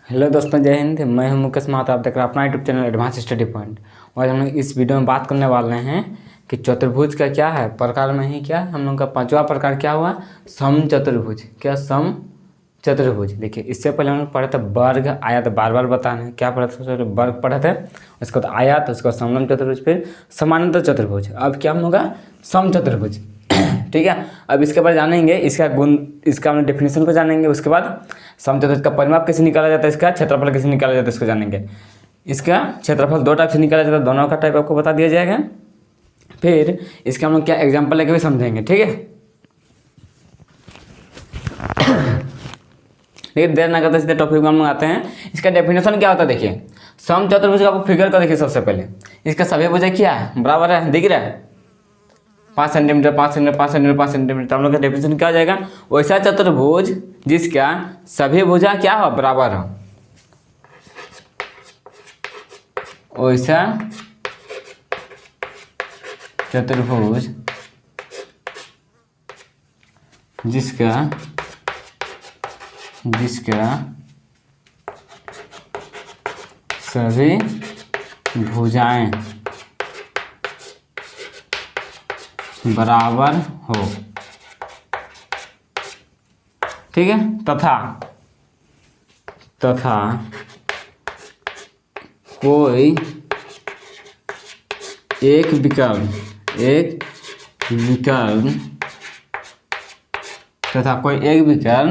Hello दोस्तों, जय हिंद। मैं हूं मुकेश महतो। आप देख रहे हैं अपना YouTube channel advance study point. और हम लोग इस वीडियो में बात करने वाले हैं कि चतुर्भुज का क्या है प्रकार में ही क्या हम लोग का पांचवा प्रकार क्या हुआ, समचतुर्भुज। क्या समचतुर्भुज। देखिए, इससे पहले हम लोग पढ़े थे वर्ग आयत, बार बार बताने क्या पढ़े थे, वर्ग पढ़े थे, उसके बाद आयत, उसके बाद समलंब चतुर्भुज, फिर समानांतर चतुर्भुज। अब क्या हम लोग का समचतुर्भुज। ठीक है, अब इसके बाद जानेंगे इसका गुण, इसका हम डेफिनेशन को जानेंगे। उसके बाद समचतुर्भुज का परिमाप कैसे निकाला जाता है, इसका क्षेत्रफल कैसे निकाला जाता है इसको जानेंगे। इसका क्षेत्रफल दो टाइप से निकाला जाता है, दोनों का टाइप आपको बता दिया जाएगा। फिर इसका हम लोग क्या एग्जाम्पल लेके भी समझेंगे। ठीक है, लेकिन देर ना करते सीधे टॉपिक में हम लोग आते हैं। इसका डेफिनेशन क्या होता है, देखिए समचतुर्भुज का आपको फिगर का देखिए। सबसे पहले इसका सभी भुजा क्या है, बराबर है, दिख रहा है 5 सेंटीमीटर 5 सेंटीमीटर 5 सेंटीमीटर 5 सेंटीमीटर। तो हम लोग का डेफिनेशन क्या हो जाएगा, वैसा चतुर्भुज जिसका सभी भुजा क्या हो, बराबर हो। वैसा चतुर्भुज जिसका सभी भुजाएं बराबर हो। ठीक है, तथा कोई एक विकर्ण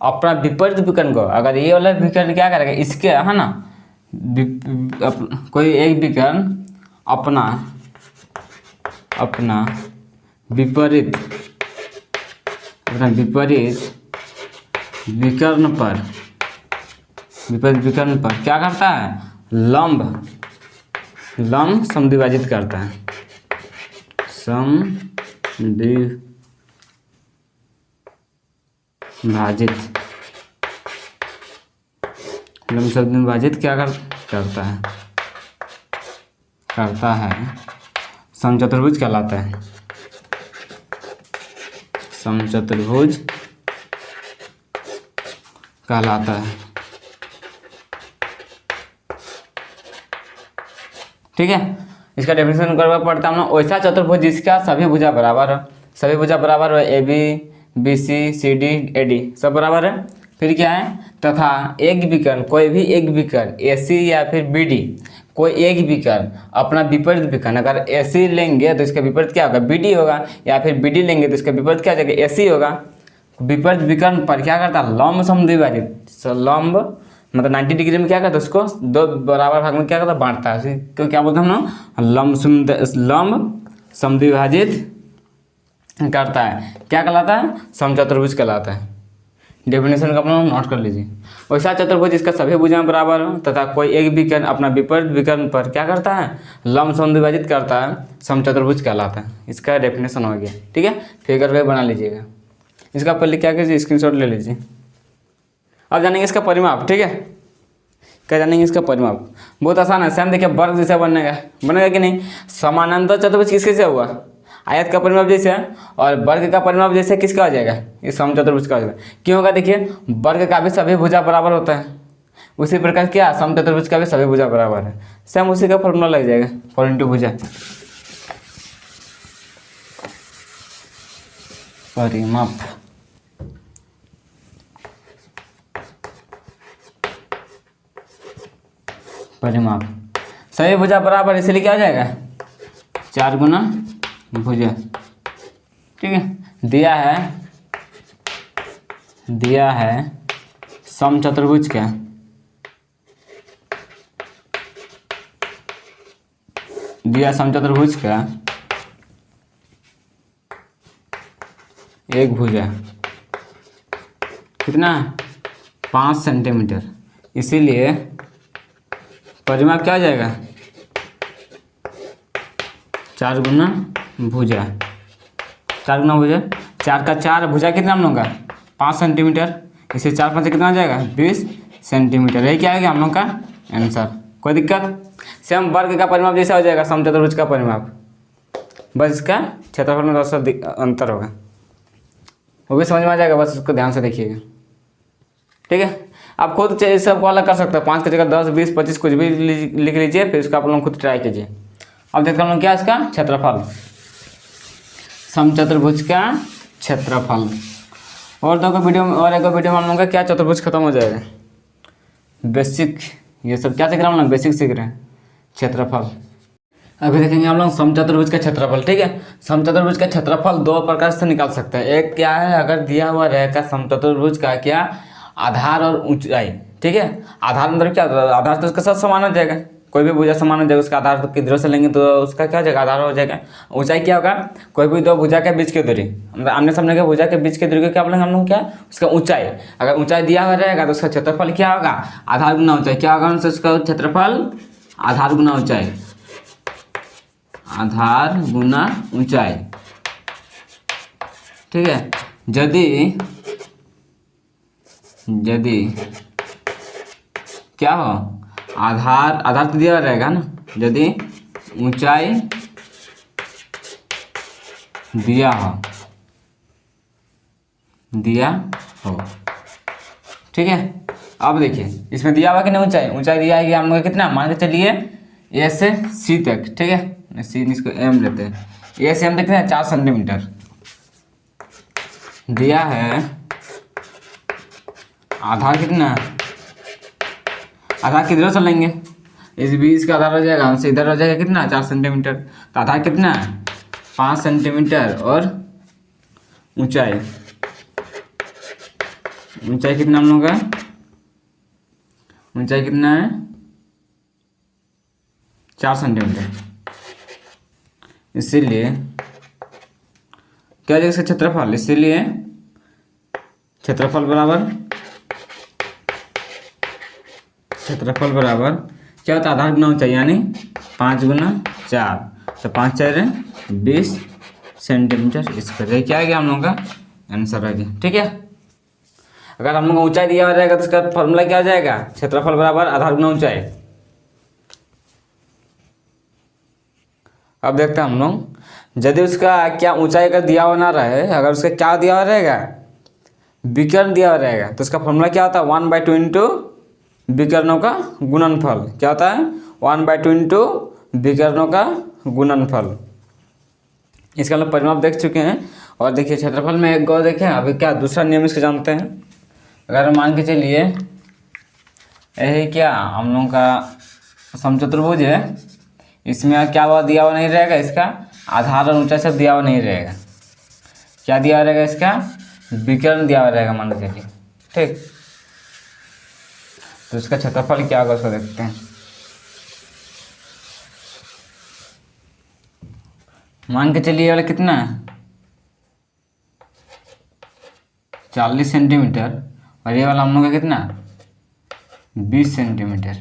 अपना विपरीत विकर्ण को, अगर ये वाला विकर्ण क्या करेगा, इसके है ना, कोई एक विकर्ण अपना विपरीत विकर्ण पर क्या करता है, लंब समद्विभाजित करता है। समद्विभाजित क्या करता है, समचतुर्भुज कहलाता है। समचतुर्भुज कहलाता है। ठीक है, इसका डेफिनेशन करना पड़ता है हम लोग, वैसा चतुर्भुज जिसका सभी भुजा बराबर हो। सभी भुजा बराबर हो, A B, B C, C D, A D सब बराबर है। फिर क्या है, तथा एक विकर्ण, कोई भी एक विकर्ण ए सी या फिर बी डी, कोई एक विकर्ण अपना विपरीत विकर्ण, अगर ए सी लेंगे तो इसका विपरीत क्या होगा, बी डी होगा, या फिर बी डी लेंगे तो इसका विपरीत क्या हो जाएगा, ए सी होगा। विपरीत विकर्ण पर क्या करता है, लंब समद्विभाजित। लंब मतलब 90 डिग्री में क्या करता है, उसको दो बराबर भाग में क्या करता है, बांटता है। क्यों क्या बोलते हैं हम लोग, लंब समद्विभाजित करता है। क्या कहलाता है, समचतुर्भुज कहलाता है। डेफिनेशन का अपना नोट कर लीजिए। वैसा चतुर्भुज जिसका सभी भुजाएं बराबर हो तथा कोई एक विकर्ण अपना विपरीत विकर्ण पर क्या करता है, लंब समद्विभाजित करता है, समचतुर्भुज कहलाता है। इसका डेफिनेशन हो गया। ठीक है, फिगर भी बना लीजिएगा। इसका पहले क्या कीजिए, स्क्रीनशॉट ले लीजिए। अब जानेंगे इसका परिमाप। ठीक है, क्या जानेंगे इसका परिमाप, बहुत आसान है। सेम देखिए, वर्ग जैसा बनेगा कि नहीं। समानांतर चतुर्भुज किसके से हुआ, आयत का परिमाप जैसे है, और वर्ग का परिमाप जैसे किसका हो जाएगा, इस समचतुर्भुज का हो जाएगा। क्यों होगा, देखिए वर्ग का भी सभी भुजा बराबर होता है, उसी प्रकार क्या समचतुर्भुज का भी सभी भुजा बराबर है। सेम उसी का फॉर्मूला लग जाएगा, 4 × भुजा। परिमाप सभी भुजा बराबर, इसलिए क्या हो जाएगा, 4 × भुजा। ठीक है, दिया है समचतुर्भुज का एक भुजा कितना, 5 सेंटीमीटर। इसीलिए परिमाप क्या हो जाएगा, 4 × भुजा। 4 × भुजा, 4 का 4 भुजा कितना हम लोग का, 5 सेंटीमीटर। इसे 4 5 कितना हो जाएगा, 20 सेंटीमीटर। यही क्या है हम लोग का आंसर। कोई दिक्कत, सेम वर्ग का परिमाप जैसा हो जाएगा समचतुर्भुज का परिमाप, बस इसका क्षेत्रफल में 10 अंतर होगा। वो भी समझ में आ जाएगा, बस उसको ध्यान से देखिएगा। ठीक है, आप खुद से इस सबको अलग कर सकते हो, 5 की जगह 10, 20, 25 कुछ भी लिख लीजिए, फिर उसका आप लोग खुद ट्राई कीजिए। अब देखते हैं क्या इसका क्षेत्रफल, समचतुर्भुज का क्षेत्रफल। और दो वीडियो में और एक वीडियो में हम लोग का क्या चतुर्भुज खत्म हो जाएगा। बेसिक ये सब क्या सीख रहे हैं हम लोग, बेसिक सीख रहे हैं, क्षेत्रफल। अभी देखेंगे हम लोग समचतुर्भुज का क्षेत्रफल। ठीक है, समचतुर्भुज का क्षेत्रफल दो प्रकार से निकाल सकते हैं। एक क्या है, अगर दिया हुआ रहेगा समचतुर्भुज का क्या आधार और ऊंचाई। ठीक है, आधार मतलब क्या, आधार तो उसके साथ समान हो जाएगा, कोई भी भुजा समान हो जाएगा, उसका आधार तो किधरों से लेंगे तो उसका क्या हो जाएगा, आधार हो जाएगा। ऊंचाई क्या होगा, कोई भी दो भुजा के बीच की दूरी, मतलब आमने सामने के भुजा के बीच की दूरी को क्या बोलेंगे हम लोग, क्या उसका ऊंचाई। अगर ऊंचाई दिया हुआ रहेगा तो उसका क्षेत्रफल क्या होगा, आधार गुना ऊंचाई। क्या होगा उसका क्षेत्रफल, आधार गुना ऊंचाई, आधार गुना ऊंचाई। ठीक है, यदि क्या हो, आधार तो दिया रहेगा ना, यदि ऊंचाई दिया हो। ठीक है, अब देखिए इसमें दिया हुआ कि नहीं ऊंचाई दिया है हम लोग कितना, मान के चलिए ए से सी तक। ठीक है, सी इसको एम लेते हैं, ए से एम देखते हैं 4 सेंटीमीटर दिया है। आधार कितना, आधार किधर से लेंगे, इस बीच का आधार हो जाएगा, हमसे इधर हो जाएगा कितना 4 सेंटीमीटर। तो आधार कितना 5 सेंटीमीटर और ऊंचाई कितना हम लोग का, ऊंचाई कितना है 4 सेंटीमीटर। इसीलिए क्या हो जाएगा इसका क्षेत्रफल, इसीलिए क्षेत्रफल बराबर क्या होता है, आधार गुना ऊंचाई, यानी 5 गुना 4, तो 5 4 20 सेंटीमीटर स्क्वायर। क्या आ गया हम लोगों का आंसर आ गया। ठीक है, अगर हम लोग को ऊंचाई दिया रहेगा तो इसका फॉर्मूला क्या आ जाएगा, क्षेत्रफल बराबर आधार गुना ऊंचाई। अब देखते हैं हम लोग, यदि उसका क्या ऊंचाई का दिया हुआ ना रहे, अगर उसका क्या दिया हुआ रहेगा, विकर्ण दिया हुआ रहेगा, तो उसका फॉर्मूला क्या होता है 1/2 इंटू विकर्णों का गुणनफल। क्या होता है 1/2 इंटू विकर्णों का गुणनफल। इसका हम लोग परिमाप देख चुके हैं। और देखिए क्षेत्रफल में एक गौ देखें, अभी क्या दूसरा नियम इसको जानते हैं। अगर मान के चलिए यही क्या हम लोगों का समचतुर्भुज है, इसमें क्या हुआ दिया हुआ नहीं रहेगा, इसका आधार और ऊंचाई सब दिया हुआ नहीं रहेगा। क्या दिया हुआ रहेगा, इसका विकर्ण दिया हुआ रहेगा मान के चलिए। ठीक, तो इसका क्षेत्रफल क्या होगा उसको देखते हैं। मान के चलिए वाला कितना है 40 सेंटीमीटर, और ये वाला हम लोग का कितना 20 सेंटीमीटर,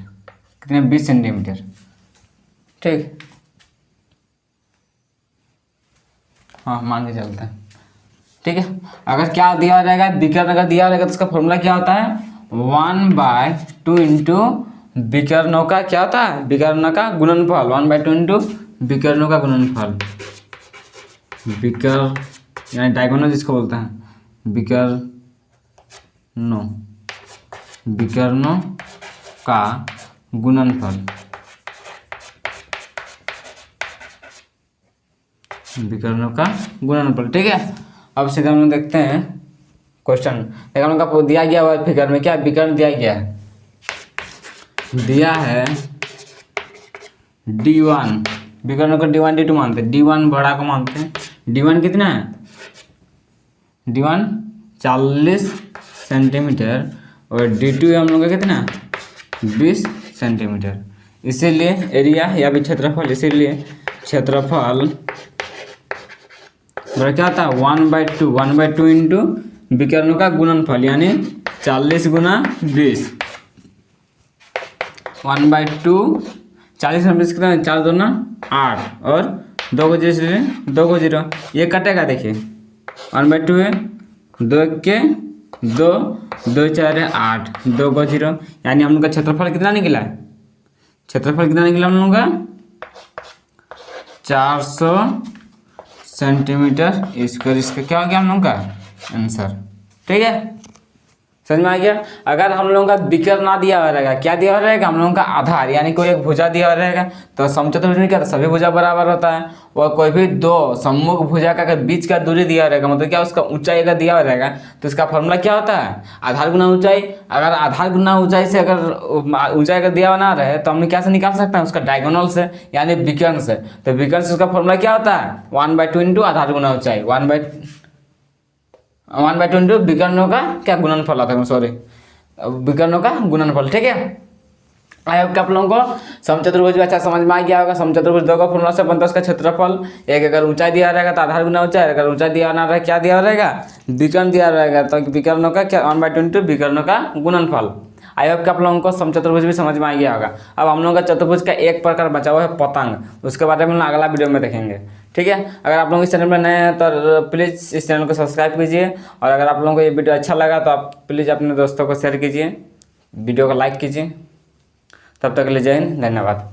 कितने 20 सेंटीमीटर। ठीक, हाँ मान के चलते हैं। ठीक है, अगर क्या दिया रहेगा विकर्ण अगर दिया रहेगा तो उसका फॉर्मूला क्या होता है 1/2 इंटू विकर्णों का क्या होता है, विकर्णों का गुणनफल, 1/2 इंटू विकर्णों का गुणनफल। विकर्ण यानी डायगोनल जिसको बोलते हैं, विकर्णों का गुणनफल, विकर्णों का गुणनफल। ठीक है, अब सीधे हम लोग देखते हैं क्वेश्चन। देखो हम लोग का दिया गया हुआ फिगर में क्या विकर्ण दिया गया है, दिया है D1, विकर्णों को D1 D2 मानते हैं, D1 बड़ा को मानते हैं। D1 कितना है, D1 40 सेंटीमीटर और D2 हम लोग का कितना 20 सेंटीमीटर। इसीलिए एरिया या भी क्षेत्रफल, इसीलिए क्षेत्रफल बड़ा क्या होता है 1/2 इंटू विकर्णों का गुणनफल, यानी 40 गुना 20, 1/2 40 में 20 कितना 4 2 8 और 2 को 0 ये कटेगा। देखिए 1/2 है, 2 के 2 2 4 8 2 को 0, यानी हम लोग का क्षेत्रफल कितना निकला, क्षेत्रफल कितना निकला हम लोग का 400 सेंटीमीटर स्क्वायर। इसका क्या हो गया हम लोग का आंसर। ठीक है, समझ में आ गया। अगर हम लोगों का विकर्ण ना दिया हुआ रहेगा, क्या दिया हुआ रहेगा, हम लोगों का आधार यानी कोई एक भुजा दिया हुआ रहेगा, तो समचतुर्भुज में क्या था, सभी भुजा बराबर होता है। और कोई भी दो सम्मुख भुजा का बीच का दूरी दिया रहेगा, मतलब क्या उसका ऊंचाई अगर दिया हुआ रहेगा, तो इसका फॉर्मूला क्या होता है, आधार गुना ऊंचाई। अगर आधार गुना ऊंचाई से अगर ऊंचाई अगर दिया हुआ ना रहे, तो हम क्या से निकाल सकते हैं, उसका डायगोनल से यानी विकर्ण से। तो विकर्ण से उसका फॉर्मूला क्या होता है, 1/2 इंटू आधार गुना ऊंचाई, 1/2 इंटू विकर्णों का क्या गुणनफल आता है, सॉरी विकर्णों का गुणनफल। ठीक है, आई होप कि आप लोगों को समचतुर्भुज अच्छा समझ में आ गया होगा। समचतुर्भुज दो का फॉर्मूला से बनता है उसका क्षेत्रफल, एक अगर ऊंचाई दिया रहेगा तो आधार गुना ऊंचाई, अगर ऊंचाई दिया ना रहे क्या दिया रहेगा, विकर्ण दिया रहेगा, तो विकर्णों का क्या 1/2 इंटू विकर्णों का गुणनफल। आई होप कि आप लोगों को समचतुर्भुज भी समझ में आ गया होगा। अब हम लोगों का चतुर्भुज का एक प्रकार बचा हुआ है पतंग, उसके बारे में हम अगला वीडियो में देखेंगे। ठीक है, अगर आप लोग इस चैनल में नए हैं तो प्लीज़ इस चैनल को सब्सक्राइब कीजिए, और अगर आप लोगों को ये वीडियो अच्छा लगा तो आप प्लीज़ अपने दोस्तों को शेयर कीजिए, वीडियो को लाइक कीजिए। तब तक के लिए जय हिंद, धन्यवाद।